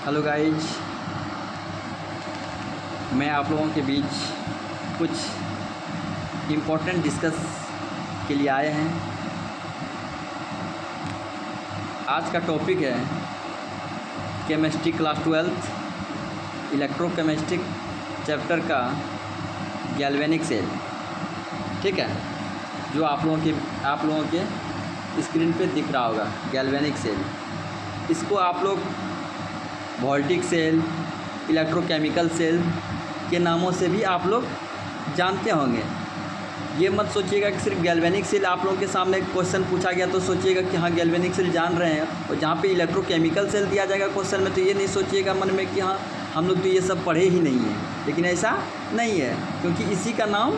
Hello guys, मैं आप लोगों के बीच कुछ इम्पोर्टेंट डिस्कस के लिए आए हैं। आज का टॉपिक है केमिस्ट्री क्लास 12 इलेक्ट्रोकेमिस्ट्री चैप्टर का गैल्वेनिक सेल। ठीक है, जो आप लोगों के स्क्रीन पे दिख रहा होगा गैल्वेनिक सेल। इसको आप लोग वोल्टिक सेल, इलेक्ट्रोकेमिकल सेल के नामों से भी आप लोग जानते होंगे। ये मत सोचिएगा कि सिर्फ गैल्वेनिक सेल आप लोगों के सामने क्वेश्चन पूछा गया तो सोचिएगा कि हाँ गैल्वेनिक सेल जान रहे हैं, और जहाँ पे इलेक्ट्रोकेमिकल सेल दिया जाएगा क्वेश्चन में तो ये नहीं सोचिएगा मन में कि हाँ हम लोग तो ये सब पढ़े ही नहीं हैं। लेकिन ऐसा नहीं है, क्योंकि इसी का नाम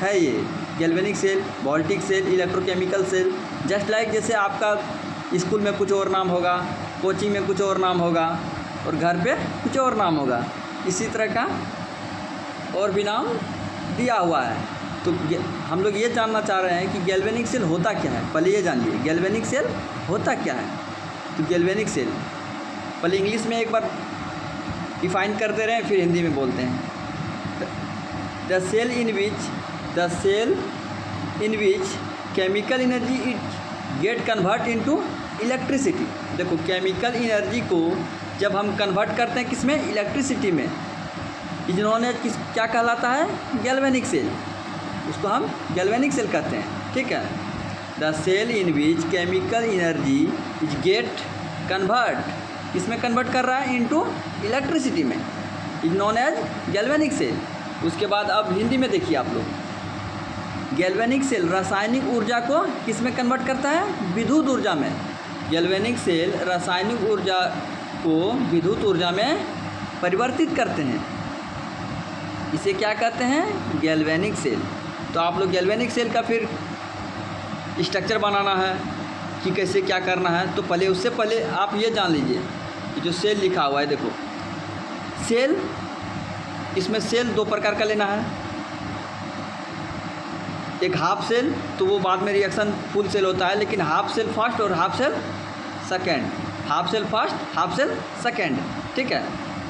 है ये galvanic cell, voltaic cell, electrochemical cell. Just like जैसे आपका स्कूल में कुछ और नाम होगा, कोचिंग में कुछ और नाम होगा और घर पे कुछ और नाम होगा, इसी तरह का और भी नाम दिया हुआ है। तो हम लोग ये जानना चाह रहे हैं कि गैल्वेनिक सेल होता क्या है। पहले ये जानिए गैल्वेनिक सेल होता क्या है। तो गैल्वेनिक सेल पहले इंग्लिश में एक बार डिफाइन करते रहें, फिर हिंदी में बोलते हैं। The cell in which chemical energy it get convert into electricity. देखो, केमिकल एनर्जी को जब हम कन्वर्ट करते हैं किस में, इलेक्ट्रिसिटी में, इन्होंने क्या कहलाता है, गैल्वेनिक सेल। उसको हम गैल्वेनिक सेल कहते हैं। ठीक है, the cell in which chemical energy is get convert, किसमें कन्वर्ट कर रहा है, इनटू इलेक्ट्रिसिटी में, is known as galvanic cell. उसके बाद अब हिंदी में देखिए आप लोग, गैल्वेनिक सेल रासायनिक ऊर्जा को किस में कन्वर्ट करता है, विद्युत ऊर्जा में। गैल्वेनिक सेल रासायनिक ऊर्जा को विद्युत ऊर्जा में परिवर्तित करते हैं। इसे क्या कहते हैं, गैल्वेनिक सेल। तो आप लोग गैल्वेनिक सेल का फिर स्ट्रक्चर बनाना है कि कैसे क्या करना है, तो पहले उससे पहले आप ये जान लीजिए कि जो सेल लिखा हुआ है, देखो सेल, इसमें सेल दो प्रकार का लेना है। एक हाफ सेल, तो वो बाद में रिएक्शन फुल सेल होता है, लेकिन हाफ सेल फर्स्ट और half cell second, half cell first, half cell second. ठीक है,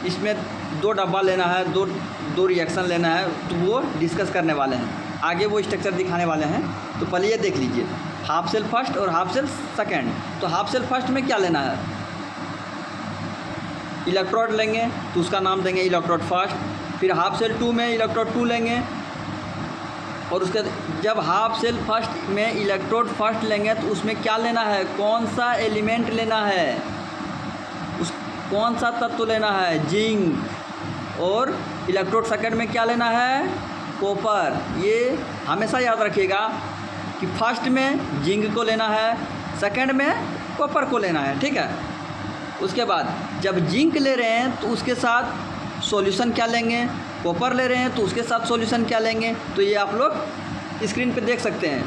इसमें दो डब्बा लेना है, दो रिएक्शन लेना है, तो वो डिस्कस करने वाले हैं, आगे वो स्ट्रक्चर दिखाने वाले हैं। तो पहले ये देख लीजिए, हाफ सेल फर्स्ट और हाफ सेल सेकेंड। तो हाफ सेल फर्स्ट में क्या लेना है, इलेक्ट्रोड लेंगे तो उसका नाम देंगे इलेक्ट्रोड फर्स्ट। फिर हाफ सेल 2 में इलेक्ट्रोड 2 लेंगे, और उसके जब हाफ सेल फर्स्ट में इलेक्ट्रोड फर्स्ट लेंगे तो उसमें क्या लेना है, कौन सा एलिमेंट लेना है, कौन सा तत्व लेना है, जिंक। और इलेक्ट्रोड सेकंड में क्या लेना है, कॉपर। ये हमेशा याद रखिएगा कि फर्स्ट में जिंक को लेना है, सेकंड में कॉपर को लेना है। ठीक है, उसके बाद जब जिंक ले रहे हैं तो उसके साथ सॉल्यूशन क्या लेंगे, कॉपर ले रहे हैं तो उसके साथ सॉल्यूशन क्या लेंगे। तो ये आप लोग स्क्रीन पे देख सकते हैं।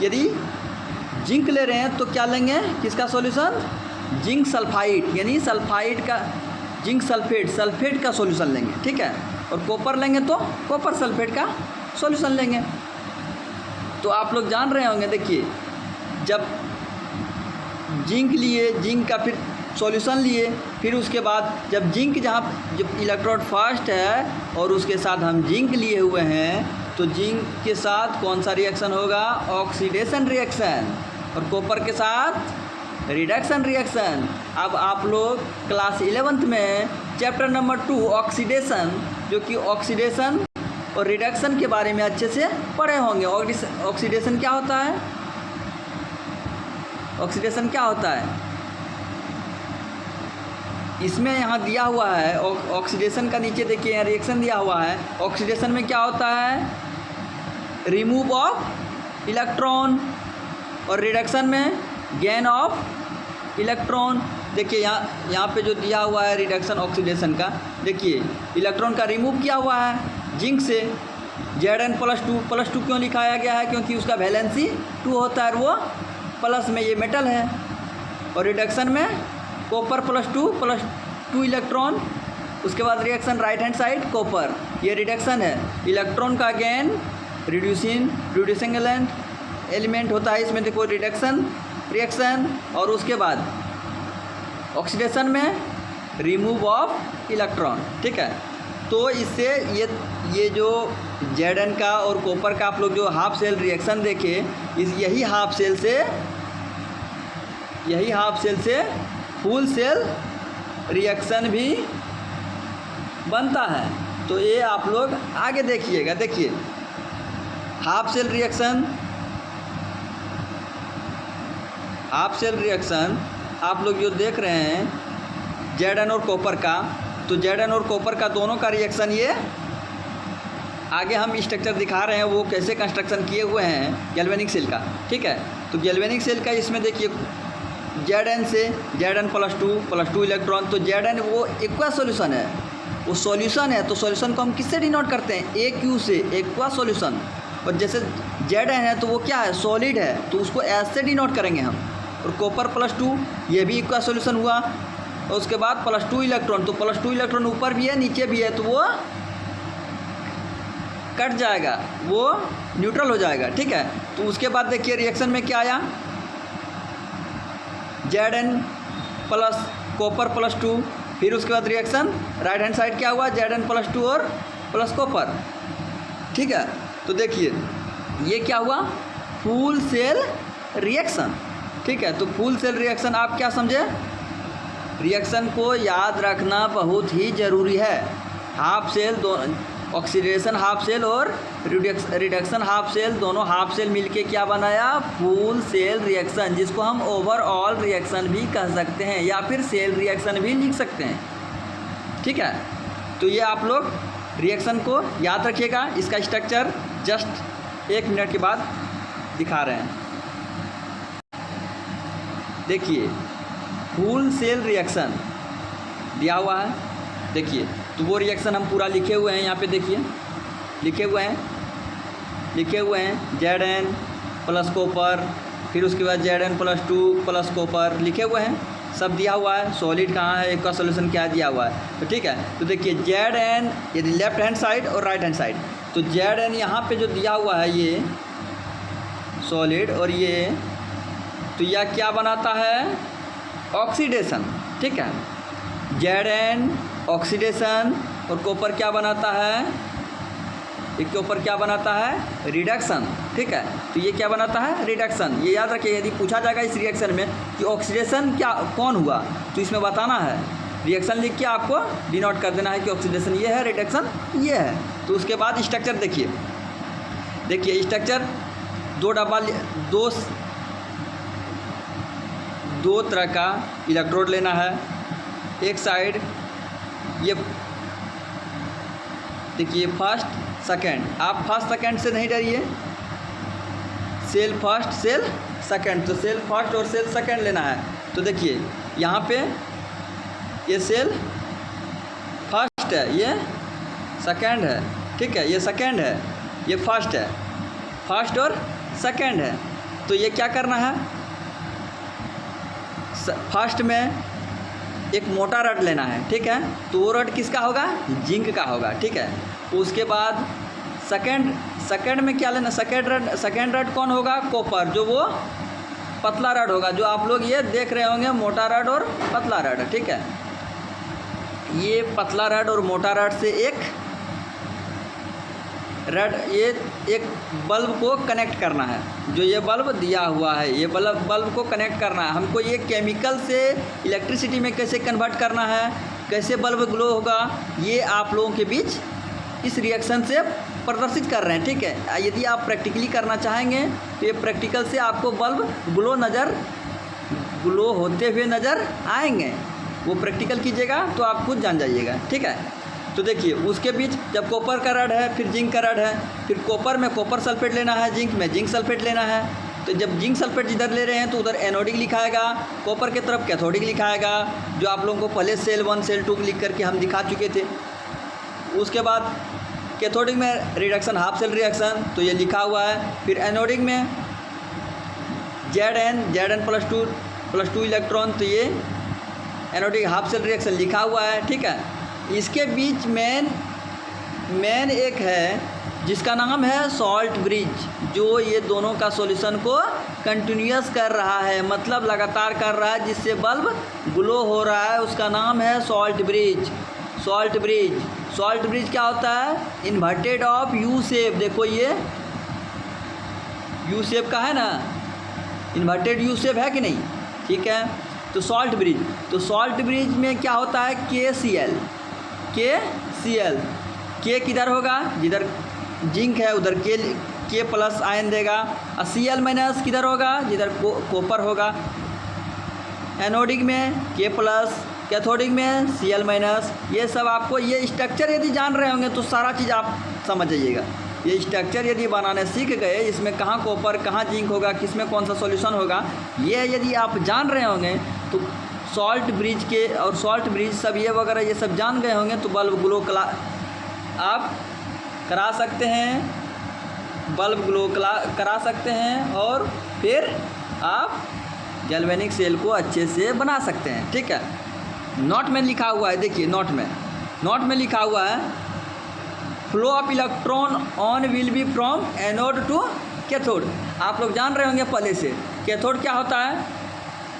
यदि जिंक ले रहे हैं तो क्या लेंगे, किसका सॉल्यूशन, जिंक सल्फाइड, यानी सल्फाइड का, जिंक सल्फेट का सॉल्यूशन लेंगे। ठीक है, और कॉपर लेंगे तो कॉपर सल्फेट का सॉल्यूशन लेंगे। तो आप लोग जान रहे होंगे, देखिए जब जिंक लिए, जिंक का फिर सॉल्यूशन लिए, फिर उसके बाद जब जिंक, जब इलेक्ट्रोड फर्स्ट है और उसके साथ हम जिंक लिए हुए हैं, तो जिंक के साथ कौन सा रिएक्शन होगा, ऑक्सीडेशन रिएक्शन, और कॉपर के साथ रिडक्शन रिएक्शन। अब आप लोग क्लास 11th में चैप्टर नंबर 2 ऑक्सीडेशन, जो कि ऑक्सीडेशन और रिडक्शन के बारे में अच्छे से पढ़े होंगे। ऑक्सीडेशन क्या होता है, ऑक्सीडेशन क्या होता है, इसमें यहाँ दिया हुआ है। ऑक्सीडेशन का नीचे देखिए यहाँ रिएक्शन दिया हुआ है। ऑक्सीडेशन में क्या होता है, रिमूव ऑफ इलेक्ट्रॉन, और रिडक्शन में गेन ऑफ इलेक्ट्रॉन। देखिए यहाँ पे जो दिया हुआ है रिडक्शन ऑक्सीडेशन का, देखिए इलेक्ट्रॉन का रिमूव किया हुआ है जिंक से। Zn+2 क्यों लिखाया गया है, क्योंकि उसका वैलेंसी 2 होता है, वो प्लस में ये मेटल है। और रिडक्शन में कॉपर +2 इलेक्ट्रॉन, उसके बाद reaction right hand side copper, ये रिडक्शन है। इलेक्ट्रॉन का गेन रिड्यूसिंग एलिमेंट होता है, इसमें देखो रिडक्शन रिएक्शन। और उसके बाद ऑक्सीडेशन में रिमूव ऑफ इलेक्ट्रॉन, ठीक है। तो इससे ये जो Zn का और कॉपर का आप लोग जो हाफ सेल रिएक्शन देखे, यही हाफ सेल से फुल सेल रिएक्शन भी बनता है। तो ये आप लोग आगे देखिएगा, देखिए हाफ सेल रिएक्शन आप लोग जो देख रहे हैं Zn और कॉपर का, तो Zn और कॉपर का दोनों का रिएक्शन ये आगे हम स्ट्रक्चर दिखा रहे हैं वो कैसे कंस्ट्रक्शन किए हुए हैं गैल्वेनिक सेल का, ठीक है। तो गैल्वेनिक सेल का इसमें देखिए Zn से Zn+2 इलेक्ट्रॉन, तो Zn वो एक्वा सॉल्यूशन है, वो सॉल्यूशन है। तो सॉल्यूशन को हम किससे डिनोट करते हैं? AQ से, एक्वा सॉल्यूशन। और जैसे Zn है तो वो क्या है? सॉलिड है, तो उसको एस से डिनोट करेंगे हम। और कॉपर +2 ये भी एक्वा सॉल्यूशन हुआ। और उसके बाद +2 इलेक्ट्रॉन, तो +2 इलेक्ट्रॉन ऊपर भी है नीचे भी है, तो वो कट जाएगा, वो न्यूट्रल हो जाएगा, ठीक है। तो उसके बाद देखिए रिएक्शन में क्या आया, Zn प्लस कॉपर +2, फिर उसके बाद रिएक्शन राइट हैंड साइड क्या हुआ, Zn+2 और प्लस कॉपर, ठीक है। तो देखिए ये क्या हुआ, फुल सेल रिएक्शन, ठीक है। तो फुल सेल रिएक्शन आप क्या समझे, रिएक्शन को याद रखना बहुत ही ज़रूरी है। Half cell oxidation half cell और रिडक्शन हाफ सेल, दोनों हाफ सेल मिलके क्या बनाया, फुल सेल रिएक्शन, जिसको हम ओवरऑल रिएक्शन भी कह सकते हैं या फिर सेल रिएक्शन भी लिख सकते हैं, ठीक है। तो ये आप लोग रिएक्शन को याद रखिएगा। इसका स्ट्रक्चर जस्ट 1 मिनट के बाद दिखा रहे हैं। देखिए फुल सेल रिएक्शन दिया हुआ है, देखिए तो वो रिएक्शन हम पूरा लिखे हुए हैं, यहाँ पे देखिए लिखे हुए हैं Zn प्लस कॉपर, फिर उसके बाद Zn+2 प्लस कॉपर लिखे हुए हैं, सब दिया हुआ है। सॉलिड कहाँ है, इसका सॉल्यूशन क्या दिया हुआ है, तो ठीक है। तो देखिए Zn यदि लेफ्ट हैंड साइड और राइट हैंड साइड, तो Zn यहाँ पे जो दिया हुआ है ये सॉलिड, और ये तो यह क्या बनाता है, ऑक्सीडेशन, ठीक है। Zn ऑक्सीडेशन और कॉपर क्या बनाता है, एक कॉपर क्या बनाता है, रिडक्शन, ठीक है। तो ये क्या बनाता है, रिडक्शन। ये याद रखिए, यदि पूछा जाएगा इस रिएक्शन में कि ऑक्सीडेशन क्या कौन हुआ, तो इसमें बताना है, रिएक्शन लिख के आपको डिनोट कर देना है कि ऑक्सीडेशन ये है, रिडक्शन ये है। तो उसके बाद स्ट्रक्चर देखिए स्ट्रक्चर दो तरह का इलेक्ट्रोड लेना है। एक साइड ये देखिए फर्स्ट सेकंड, आप फर्स्ट सेकंड से नहीं डरिए, सेल फर्स्ट सेल सेकंड, तो सेल फर्स्ट और सेल सेकंड लेना है। तो देखिए यहाँ पे ये सेल फर्स्ट है, ये सेकंड है, ठीक है, ये सेकंड है, ये फर्स्ट है, फर्स्ट और सेकंड है। तो ये क्या करना है, फर्स्ट में एक मोटा रड लेना है, ठीक है। तो वो रड किसका होगा, जिंक का होगा, ठीक है। उसके बाद सेकंड में क्या लेना, सेकंड रड कौन होगा, कॉपर, जो वो पतला रड होगा, जो आप लोग ये देख रहे होंगे, मोटा रड और पतला रड, ठीक है। ये पतला रड और मोटा रड से एक बल्ब को कनेक्ट करना है। जो ये बल्ब दिया हुआ है, ये बल्ब को कनेक्ट करना है हमको। ये केमिकल से इलेक्ट्रिसिटी में कैसे कन्वर्ट करना है, कैसे बल्ब ग्लो होगा, ये आप लोगों के बीच इस रिएक्शन से प्रदर्शित कर रहे हैं, ठीक है। यदि आप प्रैक्टिकली करना चाहेंगे तो ये प्रैक्टिकल से आपको बल्ब ग्लो होते हुए नज़र आएंगे। वो प्रैक्टिकल कीजिएगा तो आप खुद जान जाइएगा, ठीक है। तो देखिए उसके बीच जब कॉपर का रड है, फिर जिंक का रड है, फिर कॉपर में कॉपर सल्फेट लेना है, जिंक में जिंक सल्फेट लेना है। तो जब जिंक सल्फेट जिधर ले रहे हैं तो उधर एनोडिक लिखाएगा, कॉपर की तरफ कैथोडिक लिखाएगा, जो आप लोगों को पहले सेल 1 सेल 2 लिख करके हम दिखा चुके थे। उसके बाद कैथोडिक में रिडक्शन हाफ सेल रिएक्शन, तो ये लिखा हुआ है। फिर एनोडिक में Zn+2 इलेक्ट्रॉन, तो ये एनोडिक हाफ सेल रिएक्शन लिखा हुआ है, ठीक है। इसके बीच मेन एक है जिसका नाम है सॉल्ट ब्रिज, जो ये दोनों का सॉल्यूशन को कंटिन्यूअस कर रहा है, मतलब लगातार कर रहा है, जिससे बल्ब ग्लो हो रहा है, उसका नाम है salt bridge. Salt bridge, salt bridge क्या होता है? इन्वर्टेड ऑफ यू शेप, देखो ये यू शेप का है ना, इन्वर्टेड यू शेप है कि नहीं, ठीक है। तो सॉल्ट ब्रिज, तो सॉल्ट ब्रिज में क्या होता है? KCl, के किधर होगा? जिधर जिंक है उधर के प्लस आयन देगा, और Cl माइनस किधर होगा? जिधर कॉपर होगा। एनोडिक में के प्लस, कैथोडिक में Cl माइनस। ये सब आपको, ये स्ट्रक्चर यदि जान रहे होंगे तो सारा चीज़ आप समझ जाइएगा। ये स्ट्रक्चर यदि बनाने सीख गए, इसमें कहाँ कॉपर कहाँ जिंक होगा, किस में कौन सा सॉल्यूशन होगा, ये यदि आप जान रहे होंगे तो सॉल्ट ब्रिज के और सॉल्ट ब्रिज सब ये वगैरह ये सब जान गए होंगे तो बल्ब ग्लो आप करा सकते हैं, बल्ब ग्लो करा सकते हैं, और फिर आप गैल्वेनिक सेल को अच्छे से बना सकते हैं, ठीक है। नोट में लिखा हुआ है, देखिए नोट में लिखा हुआ है, flow of electron on will be from anode to cathode. आप लोग जान रहे होंगे पहले से, कैथोड क्या होता है?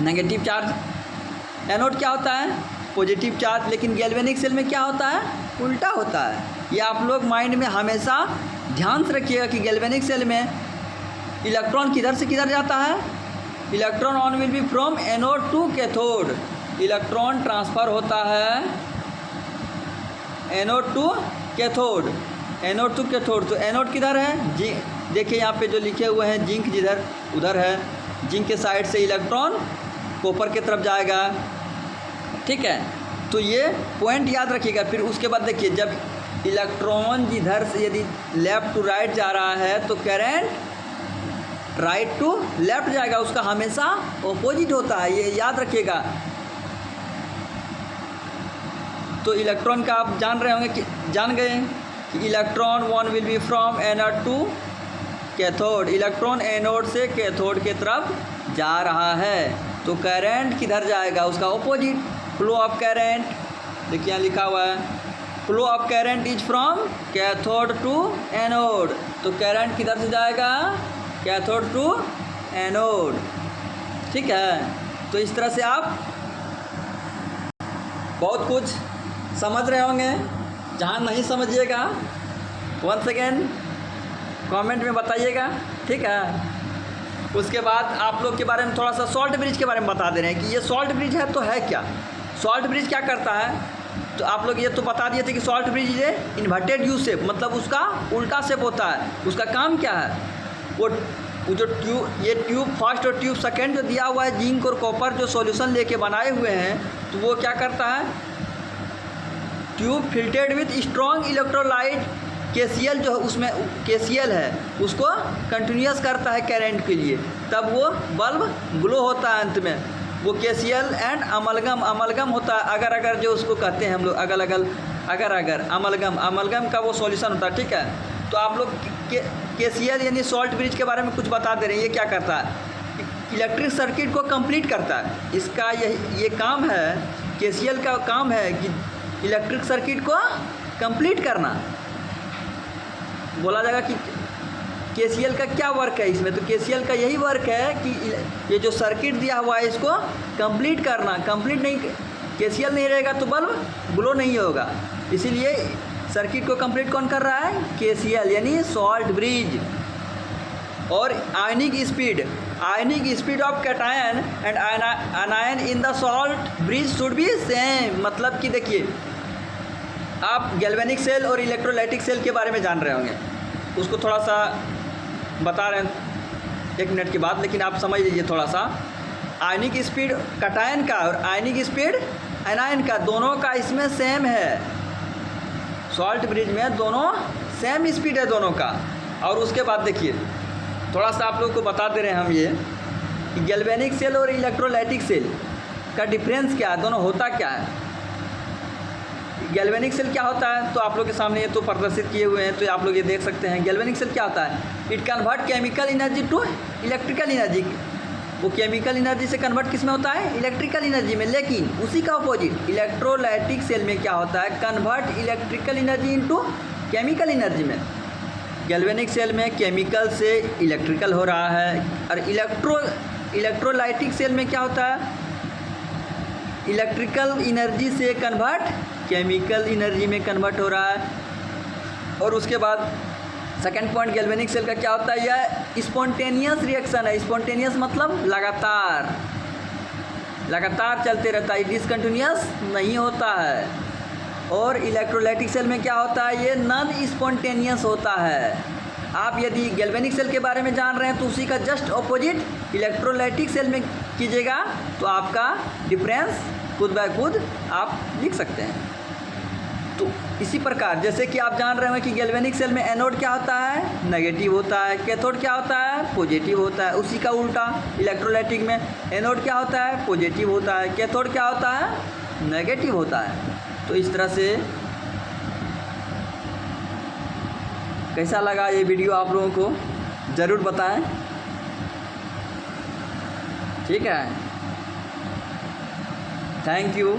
नेगेटिव चार्ज, एनोड क्या होता है? Positive charge. लेकिन गैल्वेनिक सेल में क्या होता है? उल्टा होता है। ये आप लोग माइंड में हमेशा ध्यान से रखिएगा कि गैल्वेनिक सेल में इलेक्ट्रॉन किधर से किधर जाता है? Electron on will be from anode to cathode, electron transfer होता है anode to cathode, anode to cathode. तो एनोड किधर है? देखिए यहाँ पे जो लिखे हुए हैं, जिंक जिधर उधर है, जिंक के साइड से इलेक्ट्रॉन कॉपर की तरफ जाएगा, ठीक है। तो ये पॉइंट याद रखिएगा। फिर उसके बाद देखिए, जब इलेक्ट्रॉन जिधर से यदि लेफ़्ट टू राइट जा रहा है तो करंट राइट टू लेफ़्ट जाएगा, उसका हमेशा ऑपोजिट होता है, ये याद रखिएगा। तो इलेक्ट्रॉन का आप जान रहे होंगे कि जान गए कि electron one will be from anode to cathode, electron anode से कैथोड के तरफ जा रहा है, तो करंट किधर जाएगा? उसका ऑपोजिट। फ्लो ऑफ करंट, देखिए यहाँ लिखा हुआ है, flow of current is from cathode to anode, तो करंट किधर से जाएगा? कैथोड टू एनोड, ठीक है। तो इस तरह से आप बहुत कुछ समझ रहे होंगे। जहाँ नहीं समझिएगा वन सेकेंड कमेंट में बताइएगा, ठीक है। उसके बाद आप लोग के बारे में थोड़ा सा सॉल्ट ब्रिज के बारे में बता दे रहे हैं कि ये सॉल्ट ब्रिज है तो है क्या, सॉल्ट ब्रिज क्या करता है। तो आप लोग ये तो बता दिए थे कि सॉल्ट ब्रिज ये इन्वर्टेड यू शेप, मतलब उसका उल्टा शेप होता है। उसका काम क्या है? वो जो ट्यूब, ये ट्यूब फर्स्ट और ट्यूब सेकेंड जो दिया हुआ है, जिंक और कॉपर जो सॉल्यूशन लेके बनाए हुए हैं, तो वो क्या करता है? Tube filled with strong electrolyte KCl, जो उसमें KCl है, उसको कंटिन्यूअस करता है करंट के लिए, तब वो बल्ब ग्लो होता है। अंत में वो KCl एंड अमलगम होता है, अगर जो उसको कहते हैं हम लोग, अगर अमलगम का वो सॉल्यूशन होता है, ठीक है। तो आप लोग KCl यानी सॉल्ट ब्रिज के बारे में कुछ बता दे रहे हैं। ये क्या करता है? इलेक्ट्रिक सर्किट को कंप्लीट करता है। इसका ये काम है, KCl का काम है कि इलेक्ट्रिक सर्किट को कंप्लीट करना। बोला जाएगा कि KCl का क्या वर्क है इसमें, तो KCl का यही वर्क है कि ये जो सर्किट दिया हुआ है इसको कंप्लीट करना। कंप्लीट नहीं, KCl नहीं रहेगा तो बल्ब ग्लो नहीं होगा, इसीलिए सर्किट को कंप्लीट कौन कर रहा है? KCl यानी सॉल्ट ब्रिज। और ionic speed of cation and anion in the salt bridge should be same. मतलब कि देखिए, आप गैल्वेनिक सेल और इलेक्ट्रोलाइटिक सेल के बारे में जान रहे होंगे, उसको थोड़ा सा बता रहे हैं 1 मिनट के बाद, लेकिन आप समझ लीजिए थोड़ा सा। आयनिक स्पीड कैटायन का और आयनिक स्पीड एनायन का, दोनों का इसमें सेम है। सॉल्ट ब्रिज में दोनों सेम स्पीड है दोनों का। और उसके बाद देखिए, थोड़ा सा आप लोग को बता दे रहे हैं हम ये कि गैल्वेनिक सेल और इलेक्ट्रोलाइटिक सेल का डिफरेंस क्या है, दोनों होता क्या है। गैल्वेनिक सेल क्या होता है, तो आप लोग के सामने ये तो प्रदर्शित किए हुए हैं, तो आप लोग ये देख सकते हैं। गैल्वेनिक सेल क्या होता है? It convert chemical energy to electrical energy. वो केमिकल एनर्जी से कन्वर्ट किस में होता है? इलेक्ट्रिकल एनर्जी में। लेकिन उसी का अपोजिट इलेक्ट्रोलाइटिक सेल में क्या होता है? Convert electrical energy into chemical energy में। गैल्वेनिक सेल में केमिकल से इलेक्ट्रिकल हो रहा है, और इलेक्ट्रोलाइटिक सेल में क्या होता है, इलेक्ट्रिकल एनर्जी से कन्वर्ट केमिकल एनर्जी में कन्वर्ट हो रहा है। और उसके बाद सेकेंड पॉइंट गैल्वेनिक सेल का क्या होता है, यह स्पॉन्टेनियस रिएक्शन है। स्पॉन्टेनियस मतलब लगातार चलते रहता है, डिसकंटिन्यूअस नहीं होता है। और इलेक्ट्रोलाइटिक सेल में क्या होता है, ये नॉन स्पॉन्टेनियस होता है। आप यदि गैल्वेनिक सेल के बारे में जान रहे हैं तो उसी का जस्ट ऑपोजिट इलेक्ट्रोलाइटिक सेल में कीजिएगा तो आपका डिफरेंस खुद ब खुद आप लिख सकते हैं। तो इसी प्रकार जैसे कि आप जान रहे हैं कि गैल्वेनिक सेल में एनोड क्या होता है, नेगेटिव होता है, कैथोड क्या होता है, पॉजिटिव होता है। उसी का उल्टा इलेक्ट्रोलाइटिक में एनोड क्या होता है, पॉजिटिव होता है, कैथोड क्या होता है, नेगेटिव होता है। तो इस तरह से कैसा लगा ये वीडियो आप लोगों को ज़रूर बताएं, ठीक है। Thank you.